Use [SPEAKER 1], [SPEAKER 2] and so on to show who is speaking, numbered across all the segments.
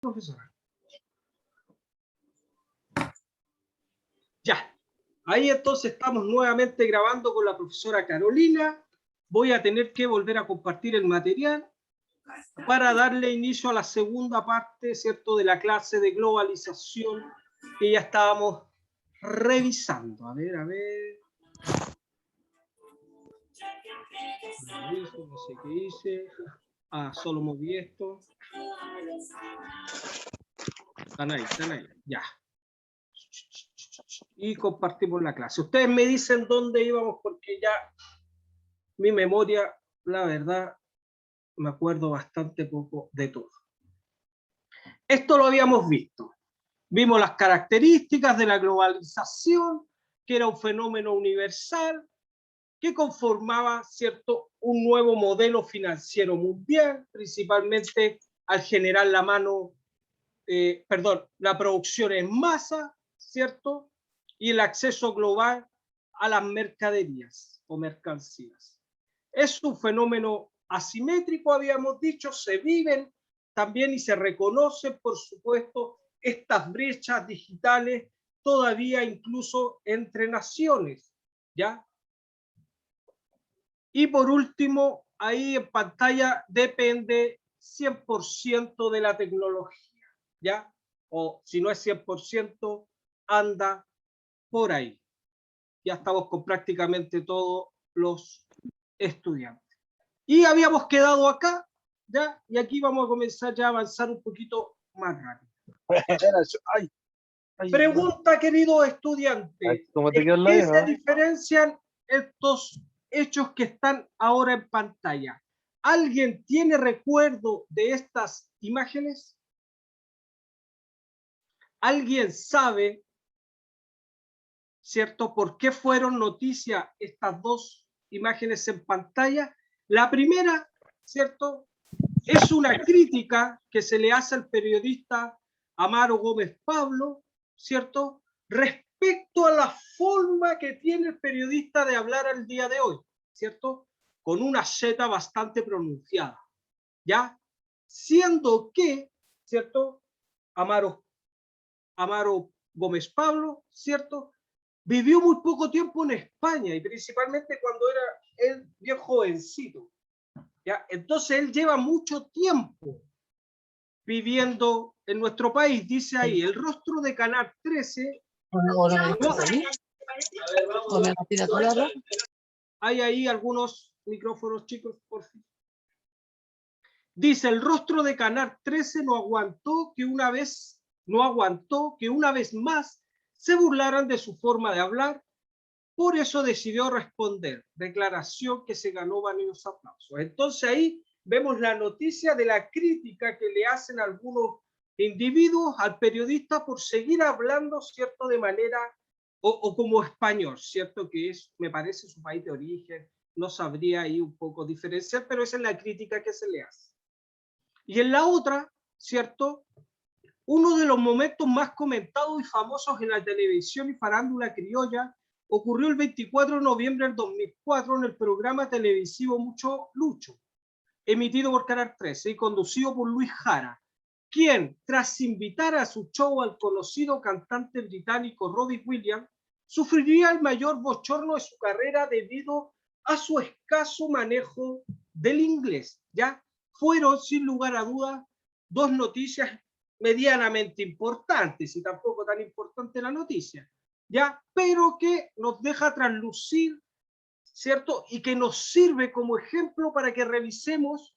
[SPEAKER 1] profesora. Ya, ahí entonces estamos nuevamente grabando con la profesora Carolina. Voy a tener que volver a compartir el material para darle inicio a la segunda parte, ¿cierto?, de la clase de globalización que ya estábamos revisando. A ver. No sé qué hice. Ah, solo moví esto. Están ahí, ya. Y compartimos la clase. Ustedes me dicen dónde íbamos porque ya mi memoria, la verdad, me acuerdo bastante poco de todo. Esto lo habíamos visto. Vimos las características de la globalización, que era un fenómeno universal, que conformaba, ¿cierto?, un nuevo modelo financiero mundial, principalmente al generar la producción en masa, ¿cierto?, y el acceso global a las mercaderías o mercancías. Es un fenómeno asimétrico, habíamos dicho, se viven también y se reconocen, por supuesto, estas brechas digitales todavía incluso entre naciones, ¿ya? Y por último, ahí en pantalla depende 100% de la tecnología, ¿ya? O si no es 100%, anda por ahí. Ya estamos con prácticamente todos los estudiantes. Y habíamos quedado acá, ¿ya? Y aquí vamos a comenzar ya a avanzar un poquito más rápido. Pregunta, querido estudiante,
[SPEAKER 2] ¿Cómo te quedó el
[SPEAKER 1] ¿en qué
[SPEAKER 2] labio,
[SPEAKER 1] se
[SPEAKER 2] no?
[SPEAKER 1] diferencian estos hechos que están ahora en pantalla? ¿Alguien tiene recuerdo de estas imágenes? ¿Alguien sabe, cierto, por qué fueron noticia estas dos imágenes en pantalla? La primera, cierto, es una crítica que se le hace al periodista Amaro Gómez Pablo, cierto, respecto a la forma que tiene el periodista de hablar al día de hoy, cierto, con una Z bastante pronunciada, ¿ya? Siendo que, cierto, Amaro Gómez Pablo, cierto, vivió muy poco tiempo en España y principalmente cuando era él bien jovencito, ¿ya? Entonces él lleva mucho tiempo viviendo en nuestro país. Dice ahí, el rostro de Canal 13. Hay ahí algunos micrófonos chicos, por fin. Dice, el rostro de Canal 13 no aguantó que una vez más se burlaran de su forma de hablar. Por eso decidió responder. Declaración que se ganó varios aplausos. Entonces ahí vemos la noticia de la crítica que le hacen algunos individuos al periodista por seguir hablando, ¿cierto?, de manera, o como español, ¿cierto?, que es, me parece, su país de origen. No sabría ahí un poco diferenciar, pero esa es la crítica que se le hace. Y en la otra, ¿cierto?, uno de los momentos más comentados y famosos en la televisión y farándula criolla ocurrió el 24 de noviembre del 2004 en el programa televisivo Mucho Lucho, emitido por Canal 13 y conducido por Luis Jara, quien, tras invitar a su show al conocido cantante británico Robbie Williams, sufriría el mayor bochorno de su carrera debido a su escaso manejo del inglés. ¿Ya? Fueron, sin lugar a dudas, dos noticias medianamente importantes y tampoco tan importante la noticia, ¿ya? Pero que nos deja traslucir, ¿cierto? Y que nos sirve como ejemplo para que revisemos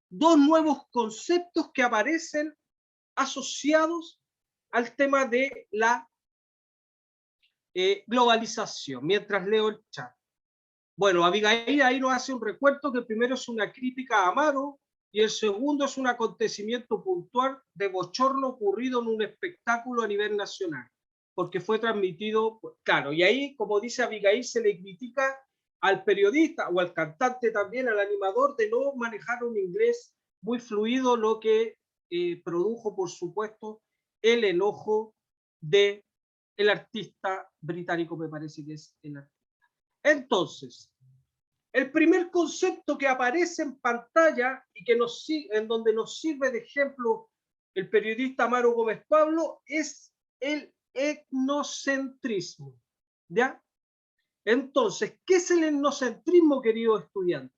[SPEAKER 1] dos nuevos conceptos que aparecen asociados al tema de la globalización, mientras leo el chat. Bueno, Abigail ahí nos hace un recuerdo que el primero es una crítica a Amaro y el segundo es un acontecimiento puntual de bochorno ocurrido en un espectáculo a nivel nacional, porque fue transmitido, claro, y ahí, como dice Abigail, se le critica al periodista o al cantante también, al animador, de no manejar un inglés muy fluido, lo que produjo, por supuesto, el enojo de el artista británico, me parece que es el artista. Entonces, el primer concepto que aparece en pantalla y que en donde nos sirve de ejemplo el periodista Amaro Gómez Pablo, es el etnocentrismo, ¿ya? Entonces, ¿qué es el etnocentrismo, querido estudiante?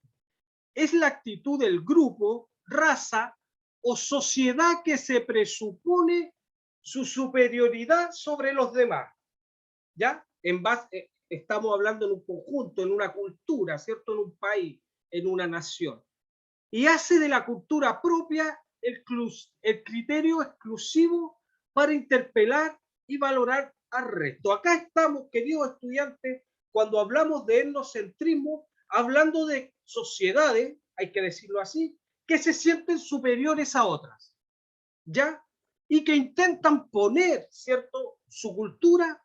[SPEAKER 1] Es la actitud del grupo, raza o sociedad que se presupone su superioridad sobre los demás, ¿ya? En base, estamos hablando en un conjunto, en una cultura, ¿cierto? En un país, en una nación. Y hace de la cultura propia el criterio exclusivo para interpelar y valorar al resto. Acá estamos, queridos estudiantes, cuando hablamos de etnocentrismo, hablando de sociedades, hay que decirlo así, que se sienten superiores a otras, ¿ya? Y que intentan poner, ¿cierto?, su cultura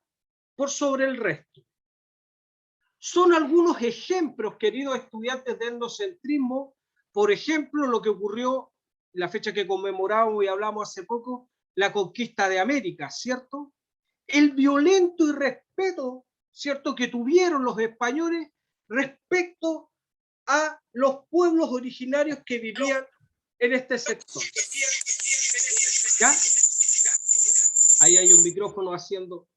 [SPEAKER 1] por sobre el resto. Son algunos ejemplos, queridos estudiantes, de etnocentrismo. Por ejemplo, lo que ocurrió, la fecha que conmemoramos y hablamos hace poco, la conquista de América, ¿cierto? El violento irrespeto, ¿cierto?, que tuvieron los españoles respecto a los pueblos originarios que vivían en este sector. ¿Ya? Ahí hay un micrófono haciendo...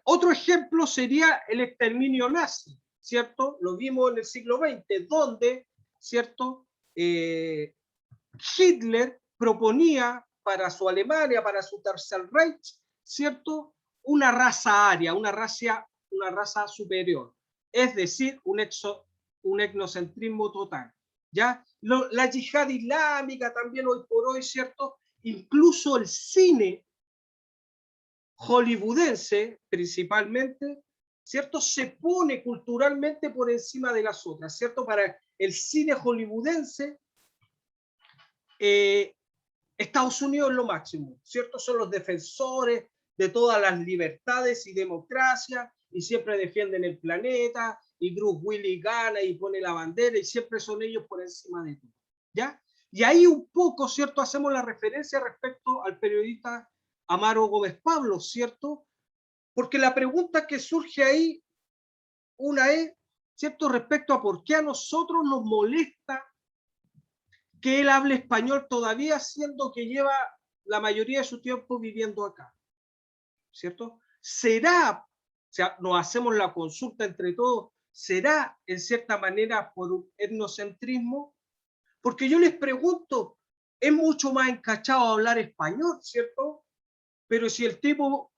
[SPEAKER 1] Otro ejemplo sería el exterminio nazi, ¿cierto? Lo vimos en el siglo XX, donde, ¿cierto?, Hitler proponía para su Alemania, para su Tercer Reich, ¿cierto?, una raza aria, una raza superior, es decir, un etnocentrismo total, ¿ya? La yihad islámica también hoy por hoy, ¿cierto? Incluso el cine hollywoodense, principalmente, ¿cierto?, se pone culturalmente por encima de las otras, ¿cierto? Para el cine hollywoodense, Estados Unidos es lo máximo, ¿cierto? Son los defensores de todas las libertades y democracia, y siempre defienden el planeta, y Bruce Willis gana y pone la bandera, y siempre son ellos por encima de todo, ¿ya? Y ahí un poco, ¿cierto?, hacemos la referencia respecto al periodista Amaro Gómez Pablo, ¿cierto? Porque la pregunta que surge ahí, una es, ¿cierto?, respecto a por qué a nosotros nos molesta que él hable español todavía, siendo que lleva la mayoría de su tiempo viviendo acá, ¿cierto? ¿Será, o sea, nos hacemos la consulta entre todos, será en cierta manera por un etnocentrismo? Porque yo les pregunto, es mucho más encachado hablar español, ¿cierto? Pero si el tipo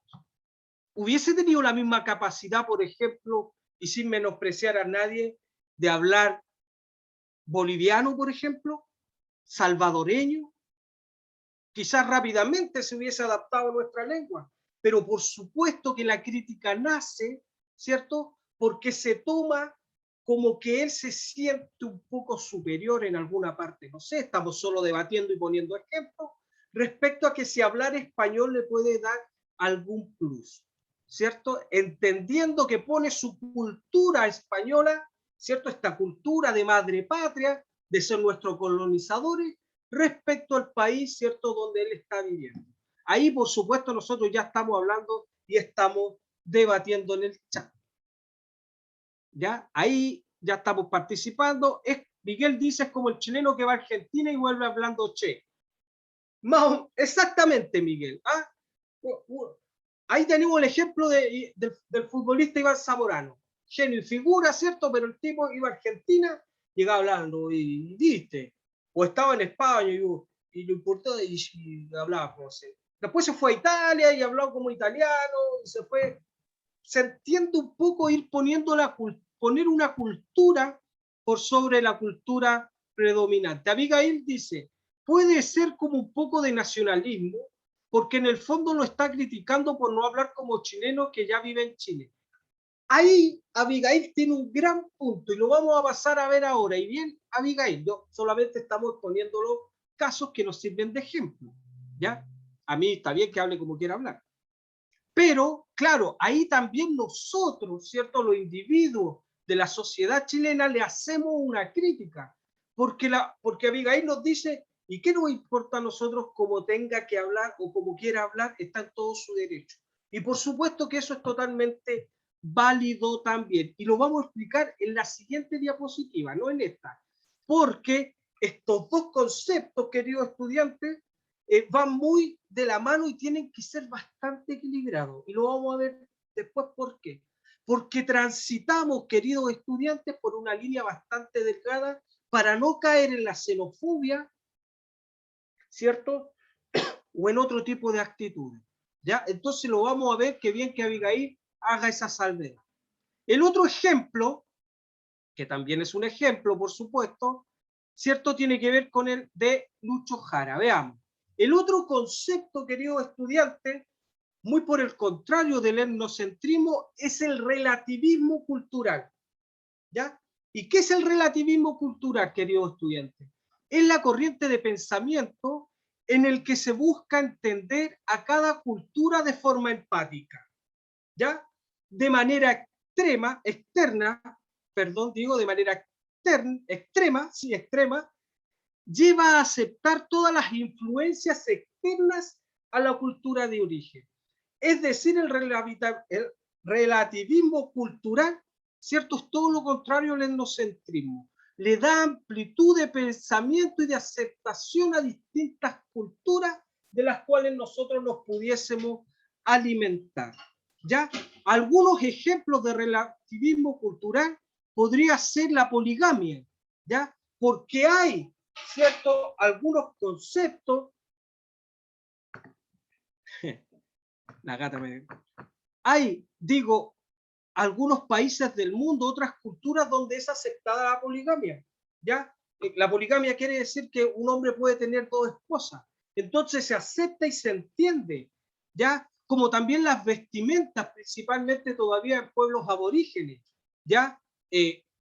[SPEAKER 1] hubiese tenido la misma capacidad, por ejemplo, y sin menospreciar a nadie, de hablar boliviano, por ejemplo, salvadoreño, quizás rápidamente se hubiese adaptado a nuestra lengua, pero por supuesto que la crítica nace, ¿cierto?, porque se toma como que él se siente un poco superior en alguna parte, no sé, estamos solo debatiendo y poniendo ejemplos, respecto a que si hablar español le puede dar algún plus, ¿cierto? Entendiendo que pone su cultura española, ¿cierto?, esta cultura de madre patria, de ser nuestros colonizadores, respecto al país, ¿cierto?, donde él está viviendo. Ahí, por supuesto, nosotros ya estamos hablando y estamos debatiendo en el chat. ¿Ya? Ahí ya estamos participando. Miguel dice, es como el chileno que va a Argentina y vuelve hablando che. Exactamente, Miguel. ¿Ah? Ahí tenemos el ejemplo del futbolista Iván Zamorano. Genio y figura, ¿cierto? Pero el tipo iba a Argentina, llegaba hablando y viste. O estaba en España y lo importó y hablaba como se. Después se fue a Italia y habló como italiano y se fue. Se entiende un poco ir poner una cultura por sobre la cultura predominante. Abigail dice, puede ser como un poco de nacionalismo, porque en el fondo lo está criticando por no hablar como chileno que ya vive en Chile. Ahí Abigail tiene un gran punto y lo vamos a pasar a ver ahora. Y bien, Abigail, yo solamente estamos poniendo los casos que nos sirven de ejemplo, ¿ya? A mí está bien que hable como quiera hablar. Pero, claro, ahí también nosotros, ¿cierto?, los individuos de la sociedad chilena le hacemos una crítica, porque Abigail nos dice, ¿y qué nos importa a nosotros cómo tenga que hablar o como quiera hablar? Está en todo su derecho. Y por supuesto que eso es totalmente válido también. Y lo vamos a explicar en la siguiente diapositiva, no en esta. Porque estos dos conceptos, queridos estudiantes, van muy de la mano y tienen que ser bastante equilibrados. Y lo vamos a ver después por qué. Porque transitamos, queridos estudiantes, por una línea bastante delgada para no caer en la xenofobia, ¿cierto? O en otro tipo de actitudes. ¿Ya? Entonces lo vamos a ver, que bien que Abigail haga esa salvedad. El otro ejemplo, que también es un ejemplo, por supuesto, ¿cierto? Tiene que ver con el de Lucho Jara. Veamos. El otro concepto, queridos estudiantes, muy por el contrario del etnocentrismo, es el relativismo cultural. ¿Ya? ¿Y qué es el relativismo cultural, queridos estudiantes? Es la corriente de pensamiento en el que se busca entender a cada cultura de forma empática, ¿ya? De manera externa, de manera extrema, sí, extrema, lleva a aceptar todas las influencias externas a la cultura de origen. Es decir, el relativismo cultural, ¿cierto? Es todo lo contrario al etnocentrismo. Le da amplitud de pensamiento y de aceptación a distintas culturas de las cuales nosotros nos pudiésemos alimentar. ¿Ya? Algunos ejemplos de relativismo cultural podría ser la poligamia, ¿ya? Porque hay, ¿cierto? Algunos conceptos. La gata me... Hay, digo, algunos países del mundo, otras culturas donde es aceptada la poligamia, ¿ya? La poligamia quiere decir que un hombre puede tener dos esposas. Entonces se acepta y se entiende, ¿ya? Como también las vestimentas, principalmente todavía en pueblos aborígenes, ¿ya?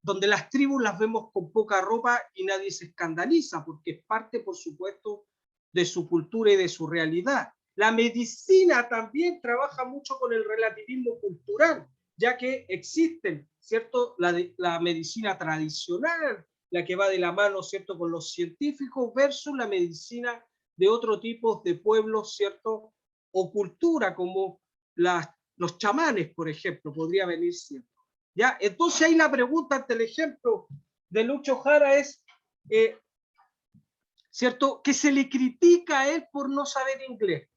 [SPEAKER 1] Donde las tribus las vemos con poca ropa y nadie se escandaliza, porque es parte, por supuesto, de su cultura y de su realidad. La medicina también trabaja mucho con el relativismo cultural, ya que existen, ¿cierto? La medicina tradicional, la que va de la mano, ¿cierto?, con los científicos, versus la medicina de otro tipo de pueblos, ¿cierto?, o cultura, como los chamanes, por ejemplo, podría venir siendo. ¿Ya? Entonces ahí la pregunta ante el ejemplo de Lucho Jara es, ¿cierto?, que se le critica a él por no saber inglés,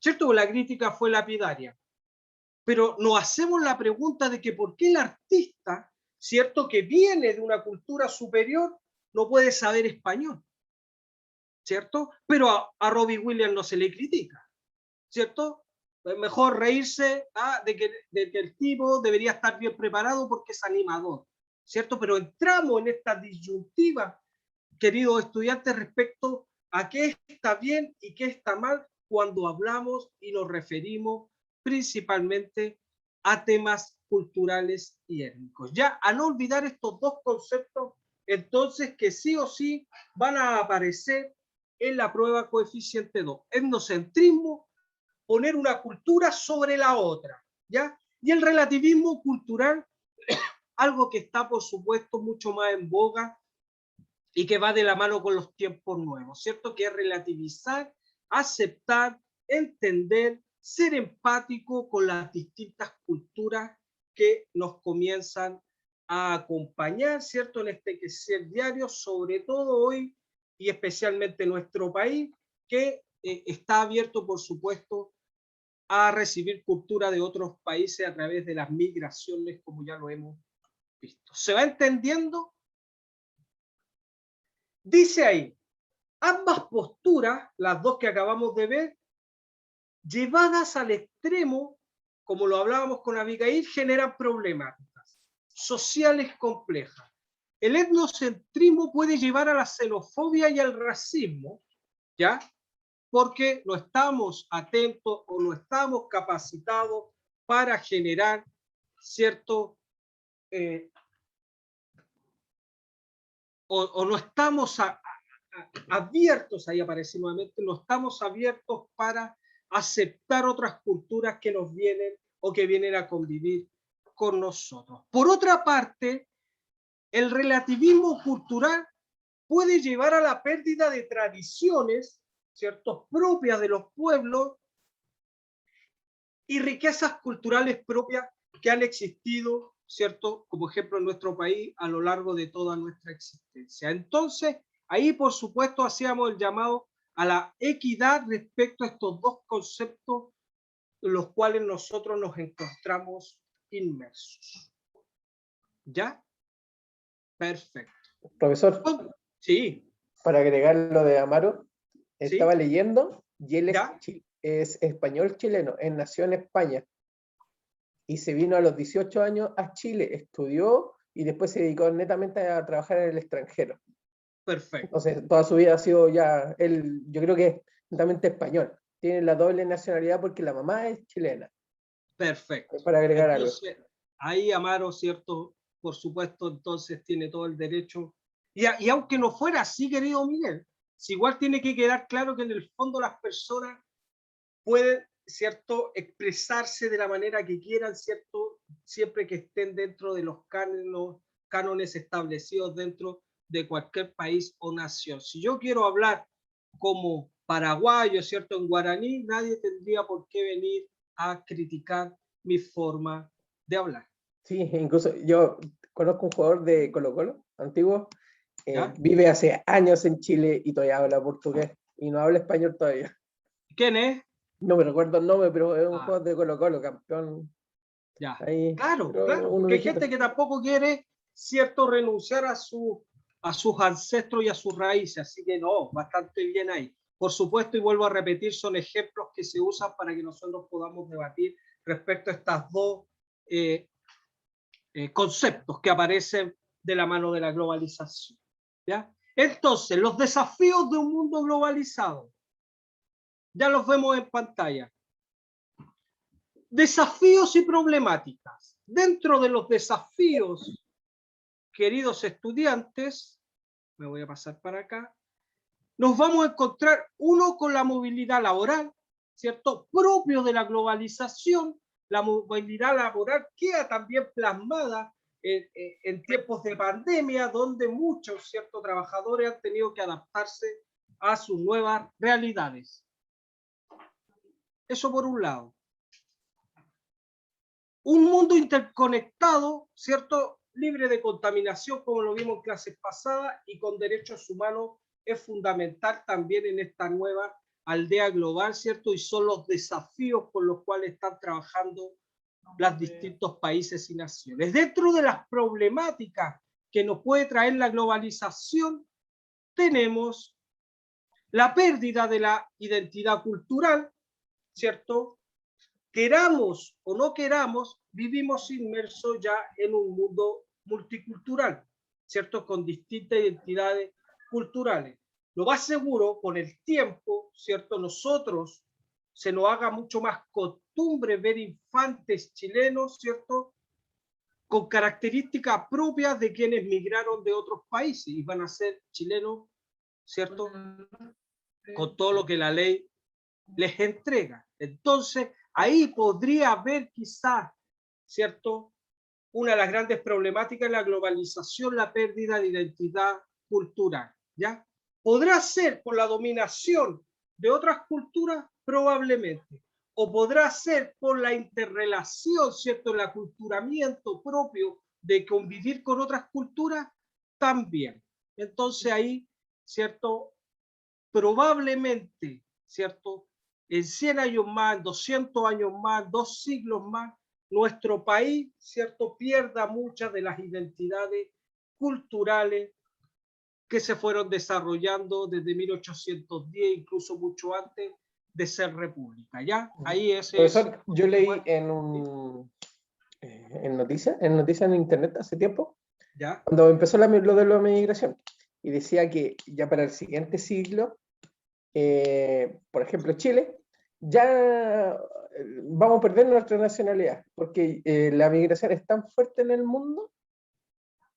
[SPEAKER 1] ¿cierto? La crítica fue lapidaria. Pero nos hacemos la pregunta de que por qué el artista, ¿cierto?, que viene de una cultura superior, no puede saber español, ¿cierto? Pero a Robbie Williams no se le critica, ¿cierto? Es mejor reírse de que el tipo debería estar bien preparado porque es animador, ¿cierto? Pero entramos en esta disyuntiva, queridos estudiantes, respecto a qué está bien y qué está mal cuando hablamos y nos referimos principalmente a temas culturales y étnicos. Ya, a no olvidar estos dos conceptos, entonces, que sí o sí van a aparecer en la prueba coeficiente 2. Etnocentrismo, poner una cultura sobre la otra, ¿ya? Y el relativismo cultural, algo que está, por supuesto, mucho más en boga y que va de la mano con los tiempos nuevos, ¿cierto? Que es relativizar, aceptar, entender, ser empático con las distintas culturas que nos comienzan a acompañar, ¿cierto? En este quehacer diario, sobre todo hoy y especialmente en nuestro país, que está abierto, por supuesto, a recibir cultura de otros países a través de las migraciones, como ya lo hemos visto. ¿Se va entendiendo? Dice ahí, ambas posturas, las dos que acabamos de ver, llevadas al extremo, como lo hablábamos con Abigail, generan problemáticas sociales complejas. El etnocentrismo puede llevar a la xenofobia y al racismo, ¿ya? Porque no estamos atentos o no estamos capacitados para generar cierto, o no estamos abiertos, ahí aparece nuevamente, no estamos abiertos para aceptar otras culturas que nos vienen o que vienen a convivir con nosotros. Por otra parte, el relativismo cultural puede llevar a la pérdida de tradiciones, ¿cierto?, propias de los pueblos y riquezas culturales propias que han existido, ¿cierto?, como ejemplo en nuestro país a lo largo de toda nuestra existencia. Entonces, ahí por supuesto hacíamos el llamado a la equidad respecto a estos dos conceptos en los cuales nosotros nos encontramos inmersos. ¿Ya? Perfecto.
[SPEAKER 2] Profesor,
[SPEAKER 1] sí,
[SPEAKER 2] para agregar lo de Amaro, estaba
[SPEAKER 1] sí,
[SPEAKER 2] leyendo y él
[SPEAKER 1] ¿ya?
[SPEAKER 2] es español chileno, él nació en España y se vino a los 18 años a Chile, estudió y después se dedicó netamente a trabajar en el extranjero.
[SPEAKER 1] Perfecto.
[SPEAKER 2] Entonces, toda su vida ha sido ya, él, yo creo que es netamente español. Tiene la doble nacionalidad porque la mamá es chilena.
[SPEAKER 1] Perfecto.
[SPEAKER 2] Para agregar
[SPEAKER 1] Entonces, ahí Amaro, ¿cierto? Por supuesto, entonces tiene todo el derecho. Y aunque no fuera así, querido Miguel, si igual tiene que quedar claro que en el fondo las personas pueden, ¿cierto?, expresarse de la manera que quieran, ¿cierto?, siempre que estén dentro de los cánones establecidos dentro de cualquier país o nación. Si yo quiero hablar como paraguayo, ¿cierto?, en guaraní, nadie tendría por qué venir a criticar mi forma de hablar.
[SPEAKER 2] Sí, incluso yo conozco un jugador de Colo-Colo, antiguo,
[SPEAKER 1] ¿Ya?
[SPEAKER 2] vive hace años en Chile y todavía habla portugués y no habla español todavía.
[SPEAKER 1] ¿Quién es?
[SPEAKER 2] No me recuerdo el nombre, pero es un
[SPEAKER 1] Ah,
[SPEAKER 2] jugador de Colo-Colo, campeón.
[SPEAKER 1] ya.
[SPEAKER 2] Ahí,
[SPEAKER 1] Claro,
[SPEAKER 2] pero
[SPEAKER 1] claro,
[SPEAKER 2] uno
[SPEAKER 1] porque hay
[SPEAKER 2] viejito.
[SPEAKER 1] gente que tampoco quiere, ¿cierto?, renunciar a sus ancestros y a sus raíces, así que no, bastante bien ahí. Por supuesto, y vuelvo a repetir, son ejemplos que se usan para que nosotros podamos debatir respecto a estas dos conceptos que aparecen de la mano de la globalización. ¿Ya? Entonces, los desafíos de un mundo globalizado, ya los vemos en pantalla. Desafíos y problemáticas. Dentro de los desafíos, queridos estudiantes, me voy a pasar para acá, nos vamos a encontrar uno con la movilidad laboral, ¿cierto? Propio de la globalización. La movilidad laboral queda también plasmada en tiempos de pandemia, donde muchos, ¿cierto?, trabajadores han tenido que adaptarse a sus nuevas realidades. Eso por un lado. Un mundo interconectado, ¿cierto?, libre de contaminación, como lo vimos en clases pasadas, y con derechos humanos es fundamental también en esta nueva aldea global, ¿cierto? Y son los desafíos con los cuales están trabajando los distintos países y naciones. Dentro de las problemáticas que nos puede traer la globalización, tenemos la pérdida de la identidad cultural, ¿cierto? Queramos o no queramos, vivimos inmersos ya en un mundo multicultural, ¿cierto? Con distintas identidades culturales. Lo más seguro, con el tiempo, ¿cierto? Nosotros se nos haga mucho más costumbre ver infantes chilenos, ¿cierto?, con características propias de quienes migraron de otros países y van a ser chilenos, ¿cierto?, con todo lo que la ley les entrega. Entonces, ahí podría haber quizás, ¿cierto?, una de las grandes problemáticas de la globalización, la pérdida de identidad cultural, ¿ya? ¿Podrá ser por la dominación de otras culturas? Probablemente. O podrá ser por la interrelación, ¿cierto?, el aculturamiento propio de convivir con otras culturas, también. Entonces ahí, ¿cierto?, probablemente, ¿cierto?, en 100 años más, 200 años más, 2 siglos más, nuestro país, ¿cierto?, pierda muchas de las identidades culturales que se fueron desarrollando desde 1810, incluso mucho antes de ser república, ¿ya? Ahí ese es...
[SPEAKER 2] Profesor, yo leí en noticias en internet hace tiempo,
[SPEAKER 1] ¿Ya?
[SPEAKER 2] cuando empezó lo de la migración, y decía que ya para el siguiente siglo, por ejemplo, Chile, ya vamos a perder nuestra nacionalidad, porque la migración es tan fuerte en el mundo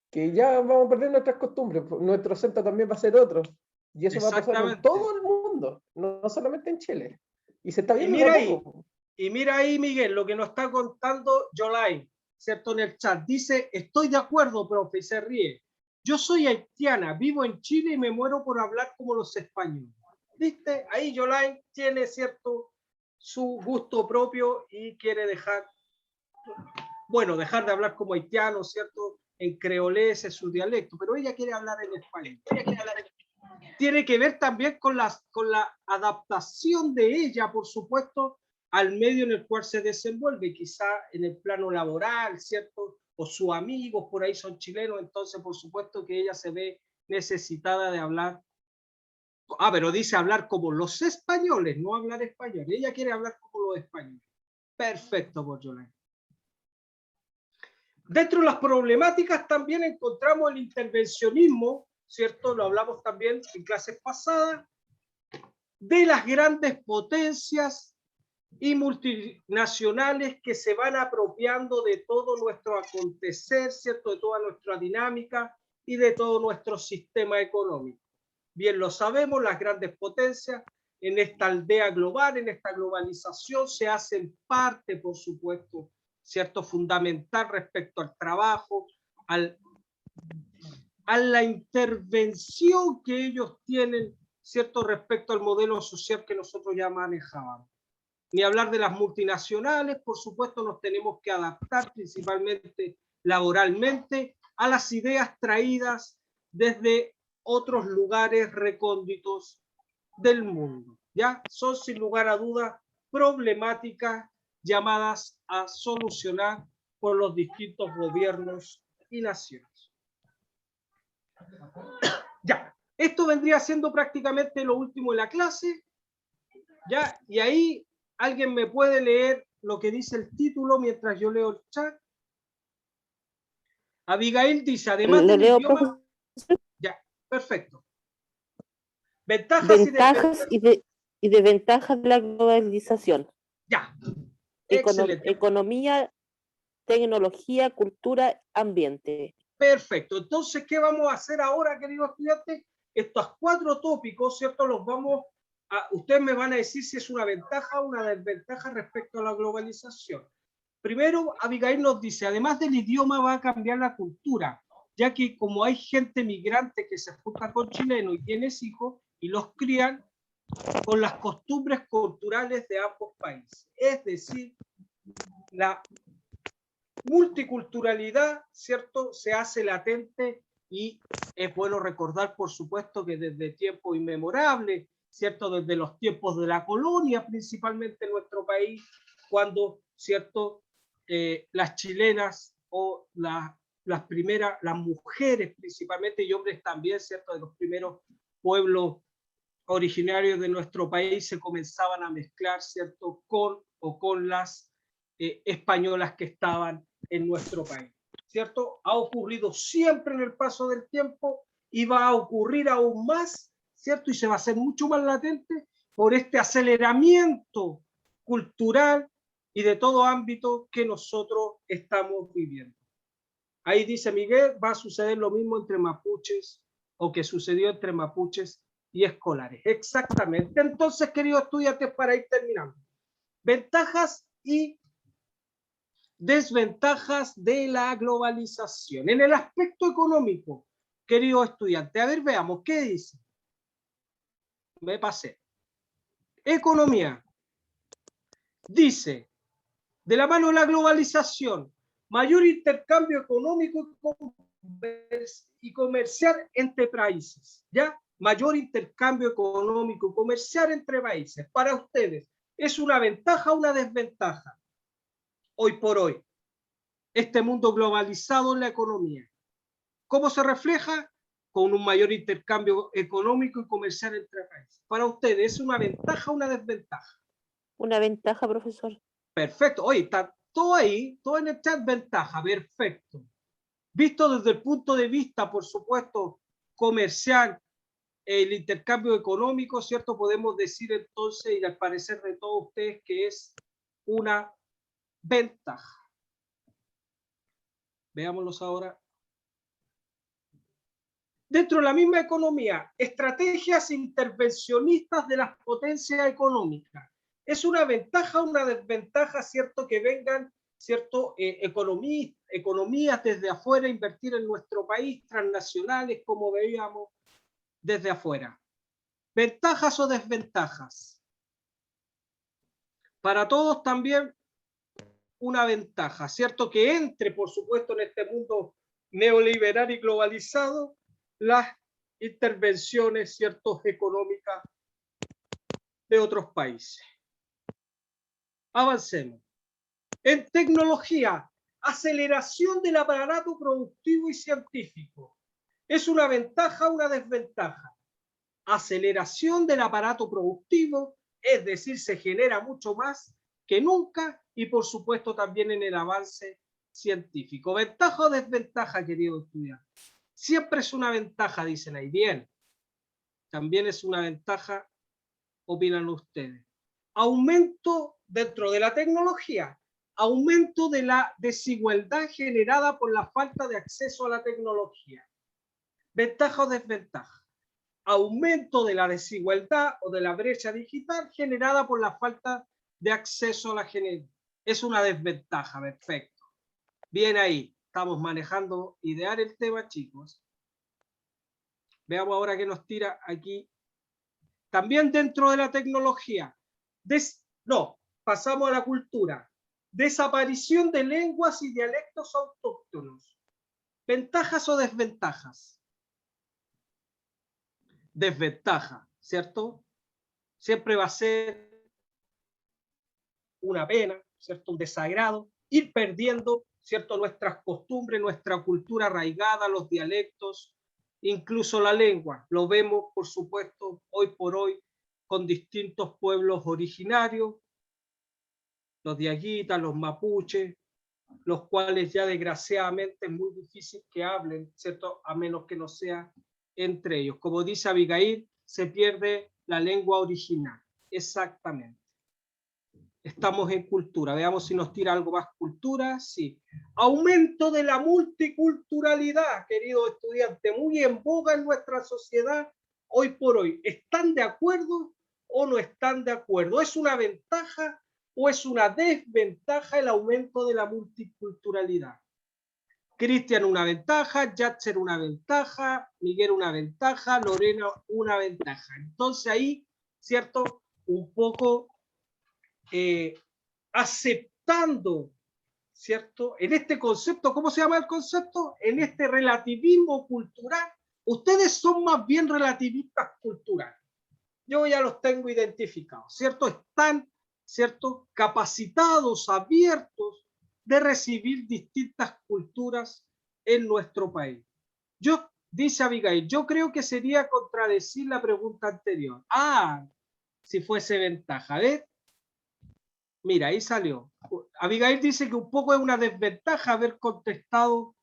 [SPEAKER 2] que ya vamos a perder nuestras costumbres, nuestro acento también va a ser otro, y eso va a pasar en
[SPEAKER 1] Exactamente.
[SPEAKER 2] todo el mundo, no solamente en Chile, y se está
[SPEAKER 1] Y
[SPEAKER 2] viendo de a
[SPEAKER 1] mira ahí,
[SPEAKER 2] poco.
[SPEAKER 1] Miguel, lo que nos está contando Yolai, ¿cierto? En el chat. Dice, estoy de acuerdo, profe, y se ríe. Yo soy haitiana, vivo en Chile y me muero por hablar como los españoles. ¿Viste? Ahí Yolai tiene, ¿cierto?, su gusto propio y quiere dejar de hablar como haitiano, ¿cierto?, en creolés, es su dialecto, pero ella quiere hablar en español. tiene que ver también con la adaptación de ella, por supuesto, al medio en el cual se desenvuelve, quizá en el plano laboral, ¿cierto? O sus amigos por ahí son chilenos, entonces por supuesto que ella se ve necesitada de hablar. Pero dice hablar como los españoles, no hablar español. Ella quiere hablar como los españoles. Perfecto, Borjolán. Dentro de las problemáticas también encontramos el intervencionismo, ¿cierto? Lo hablamos también en clases pasadas, de las grandes potencias y multinacionales que se van apropiando de todo nuestro acontecer, ¿cierto? De toda nuestra dinámica y de todo nuestro sistema económico. Bien lo sabemos, las grandes potencias en esta aldea global, en esta globalización, se hacen parte, por supuesto, ¿cierto? Fundamental respecto al trabajo, a la intervención que ellos tienen, ¿cierto? Respecto al modelo social que nosotros ya manejábamos. Ni hablar de las multinacionales, por supuesto nos tenemos que adaptar principalmente laboralmente a las ideas traídas desde otros lugares recónditos del mundo. ¿Ya? Son sin lugar a dudas problemáticas llamadas a solucionar por los distintos gobiernos y naciones. Ya, esto vendría siendo prácticamente lo último de la clase. Ya, y ahí alguien me puede leer lo que dice el título mientras yo leo el chat. Abigail dice, además del idioma... Profesor. Ya, perfecto.
[SPEAKER 3] Ventajas y desventajas de la globalización.
[SPEAKER 1] Ya, excelente.
[SPEAKER 3] Economía, tecnología, cultura, ambiente.
[SPEAKER 1] Perfecto. Entonces, ¿qué vamos a hacer ahora, queridos estudiantes? Estos 4 tópicos, ¿cierto? Los vamos a... Ustedes me van a decir si es una ventaja o una desventaja respecto a la globalización. Primero, Abigail nos dice, además del idioma va a cambiar la cultura, ya que como hay gente migrante que se junta con chilenos y tienes hijos y los crían con las costumbres culturales de ambos países. Es decir, la multiculturalidad, ¿cierto?, se hace latente y es bueno recordar, por supuesto, que desde tiempos inmemorables, ¿cierto?, desde los tiempos de la colonia, principalmente en nuestro país, cuando, ¿cierto?, las chilenas o las primeras, las mujeres principalmente y hombres también, ¿cierto?, de los primeros pueblos originarios de nuestro país se comenzaban a mezclar, ¿cierto?, con las españolas que estaban en nuestro país, ¿cierto? Ha ocurrido siempre en el paso del tiempo y va a ocurrir aún más, ¿cierto? Y se va a hacer mucho más latente por este aceleramiento cultural y de todo ámbito que nosotros estamos viviendo. Ahí dice Miguel, va a suceder lo mismo entre mapuches o que sucedió entre mapuches y escolares. Exactamente. Entonces, queridos estudiantes, para ir terminando, ventajas y desventajas de la globalización. En el aspecto económico, queridos estudiantes, a ver, veamos, ¿qué dice? Me pasé. Economía. Dice, de la mano de la globalización, mayor intercambio económico y comercial entre países, ¿ya? Mayor intercambio económico y comercial entre países. Para ustedes, ¿es una ventaja o una desventaja? Hoy por hoy, este mundo globalizado en la economía. ¿Cómo se refleja? Con un mayor intercambio económico y comercial entre países. Para ustedes, ¿es una ventaja o una desventaja?
[SPEAKER 3] Una ventaja, profesor.
[SPEAKER 1] Perfecto. Oye, está todo ahí, todo en el chat, ventaja, perfecto. Visto desde el punto de vista, por supuesto, comercial, el intercambio económico, ¿cierto? Podemos decir entonces, y al parecer de todos ustedes, que es una ventaja. Veámoslos ahora. Dentro de la misma economía, estrategias intervencionistas de las potencias económicas. ¿Es una ventaja o una desventaja, cierto, que vengan, cierto, economías desde afuera a invertir en nuestro país, transnacionales, como veíamos desde afuera? ¿Ventajas o desventajas? Para todos también una ventaja, ¿cierto? Que entre, por supuesto, en este mundo neoliberal y globalizado, las intervenciones, ¿cierto?, económicas de otros países. Avancemos. En tecnología, aceleración del aparato productivo y científico. ¿Es una ventaja o una desventaja? Aceleración del aparato productivo, es decir, se genera mucho más que nunca y por supuesto también en el avance científico. ¿Ventaja o desventaja, querido estudiante? Siempre es una ventaja, dicen ahí. Bien, también es una ventaja, opinan ustedes. Aumento dentro de la tecnología, aumento de la desigualdad generada por la falta de acceso a la tecnología. ¿Ventaja o desventaja? Aumento de la desigualdad o de la brecha digital generada por la falta de acceso a la genética. Es una desventaja, perfecto. Bien ahí, estamos manejando, idear el tema, chicos. Veamos ahora qué nos tira aquí. También dentro de la tecnología. Pasamos a la cultura. Desaparición de lenguas y dialectos autóctonos. ¿Ventajas o desventajas? Desventaja, ¿cierto? Siempre va a ser una pena, ¿cierto? Un desagrado, ir perdiendo, ¿cierto? Nuestras costumbres, nuestra cultura arraigada, los dialectos, incluso la lengua. Lo vemos, por supuesto, hoy por hoy con distintos pueblos originarios, los diaguitas, los mapuches, los cuales ya desgraciadamente es muy difícil que hablen, ¿cierto? A menos que no sea entre ellos. Como dice Abigail, se pierde la lengua original. Exactamente. Estamos en cultura. Veamos si nos tira algo más cultura. Sí. Aumento de la multiculturalidad, querido estudiante, muy en boga en nuestra sociedad hoy por hoy. ¿Están de acuerdo o no están de acuerdo? ¿Es una ventaja o es una desventaja el aumento de la multiculturalidad? Cristian una ventaja, Yatser una ventaja, Miguel una ventaja, Lorena una ventaja. Entonces ahí, ¿cierto? Un poco aceptando, ¿cierto? En este concepto, ¿cómo se llama el concepto? En este relativismo cultural, ustedes son más bien relativistas culturales. Yo ya los tengo identificados, ¿cierto? Están, ¿cierto?, capacitados, abiertos de recibir distintas culturas en nuestro país. Dice Abigail, yo creo que sería contradecir la pregunta anterior. Si fuese ventaja. ¿Ves? Mira, ahí salió. Abigail dice que un poco es una desventaja haber contestado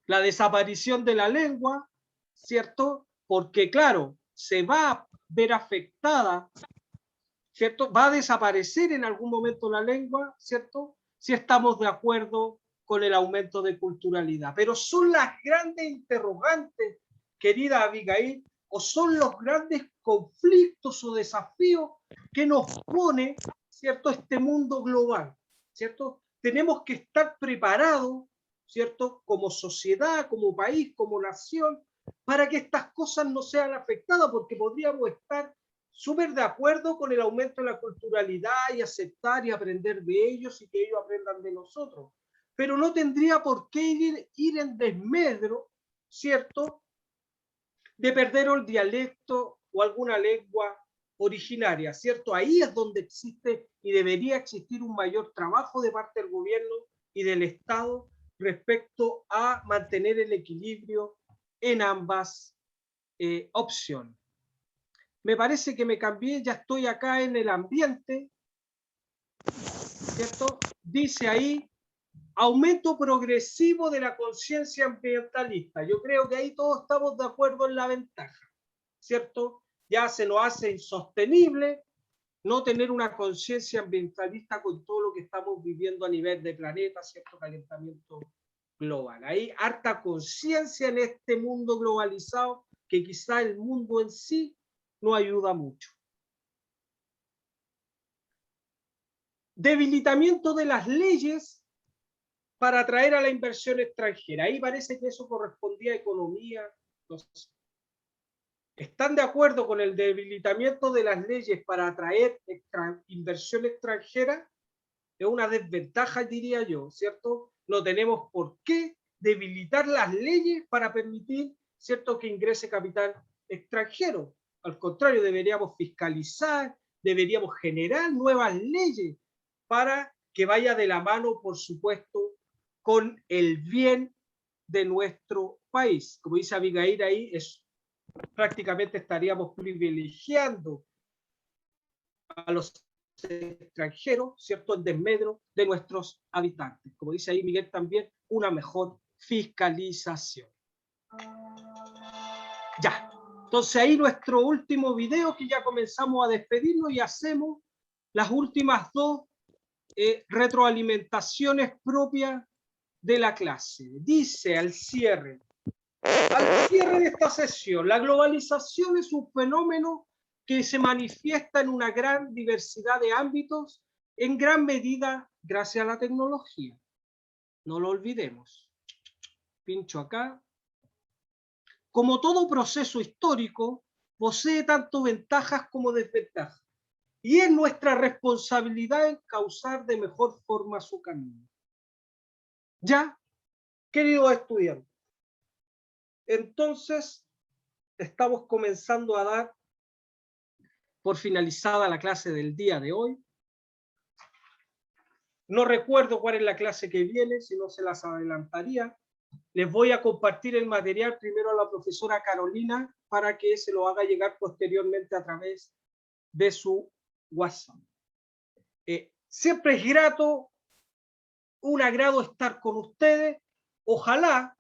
[SPEAKER 1] la desaparición de la lengua, ¿cierto? Porque, claro, se va a ver afectada, ¿cierto? Va a desaparecer en algún momento la lengua, ¿cierto? Si estamos de acuerdo con el aumento de culturalidad. Pero son las grandes interrogantes, querida Abigail, o son los grandes conflictos o desafíos que nos pone, ¿cierto?, este mundo global, ¿cierto? Tenemos que estar preparados, ¿cierto?, como sociedad, como país, como nación, para que estas cosas no sean afectadas, porque podríamos estar súper de acuerdo con el aumento de la culturalidad y aceptar y aprender de ellos y que ellos aprendan de nosotros. Pero no tendría por qué ir en desmedro, ¿cierto?, de perder el dialecto o alguna lengua originaria, ¿cierto? Ahí es donde existe y debería existir un mayor trabajo de parte del gobierno y del Estado respecto a mantener el equilibrio en ambas opciones. Me parece que me cambié, ya estoy acá en el ambiente, ¿cierto? Dice ahí, aumento progresivo de la conciencia ambientalista. Yo creo que ahí todos estamos de acuerdo en la ventaja, ¿cierto? Ya se nos hace insostenible no tener una conciencia ambientalista con todo lo que estamos viviendo a nivel de planeta, ¿cierto? Calentamiento global. Hay harta conciencia en este mundo globalizado que quizá el mundo en sí no ayuda mucho. Debilitamiento de las leyes para atraer a la inversión extranjera. Ahí parece que eso correspondía a economía. No sé. ¿Están de acuerdo con el debilitamiento de las leyes para atraer inversión extranjera? Es una desventaja, diría yo, ¿cierto? No tenemos por qué debilitar las leyes para permitir, ¿cierto?, que ingrese capital extranjero. Al contrario, deberíamos fiscalizar, deberíamos generar nuevas leyes para que vaya de la mano, por supuesto, con el bien de nuestro país. Como dice Abigail ahí, prácticamente estaríamos privilegiando a los extranjeros, ¿cierto?, en desmedro de nuestros habitantes. Como dice ahí Miguel también, una mejor fiscalización. Ya, entonces ahí nuestro último video, que ya comenzamos a despedirnos y hacemos las últimas dos retroalimentaciones propias de la clase. Dice al cierre de esta sesión, la globalización es un fenómeno que se manifiesta en una gran diversidad de ámbitos, en gran medida gracias a la tecnología. No lo olvidemos. Pincho acá. Como todo proceso histórico, posee tanto ventajas como desventajas, y es nuestra responsabilidad encauzar de mejor forma su camino. Ya, queridos estudiantes, entonces estamos comenzando a dar por finalizada la clase del día de hoy. No recuerdo cuál es la clase que viene, si no se las adelantaría. Les voy a compartir el material primero a la profesora Carolina para que se lo haga llegar posteriormente a través de su WhatsApp. Siempre es grato, un agrado estar con ustedes. Ojalá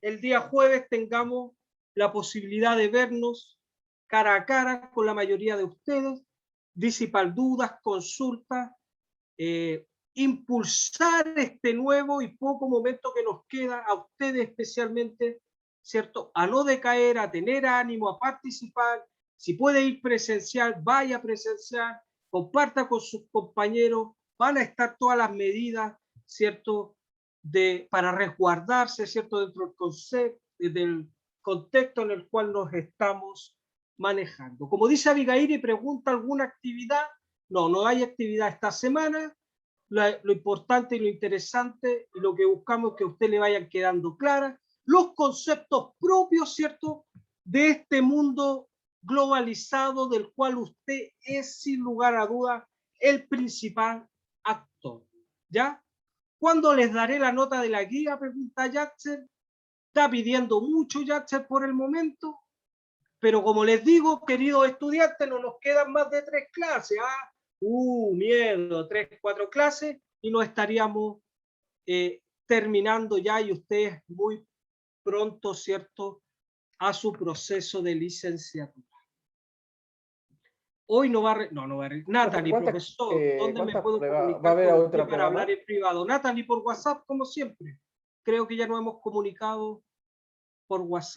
[SPEAKER 1] el día jueves tengamos la posibilidad de vernos cara a cara con la mayoría de ustedes, disipar dudas, consultas, impulsar este nuevo y poco momento que nos queda a ustedes especialmente, ¿cierto?, a no decaer, a tener ánimo, a participar. Si puede ir presencial, vaya presencial, comparta con sus compañeros, van a estar todas las medidas, ¿cierto?, para resguardarse, ¿cierto?, dentro del contexto en el cual nos estamos manejando. Como dice Abigail y pregunta, ¿alguna actividad? No, no hay actividad esta semana. Lo importante y lo interesante y lo que buscamos es que a usted le vayan quedando claras los conceptos propios, ¿cierto?, de este mundo globalizado del cual usted es sin lugar a dudas el principal actor. ¿Ya? ¿Cuándo les daré la nota de la guía?, pregunta Yatser. Está pidiendo mucho Yatser por el momento, pero como les digo, queridos estudiantes, no nos quedan más de 3 clases. ¿Ah? Miedo, 3, 4 clases y nos estaríamos terminando ya, y ustedes muy pronto, ¿cierto?, a su proceso de licenciatura. Hoy no va a... Natalie, profesor, ¿dónde me puedo comunicar con usted para hablar en privado? Natalie, por WhatsApp, como siempre. Creo que ya nos hemos comunicado por WhatsApp.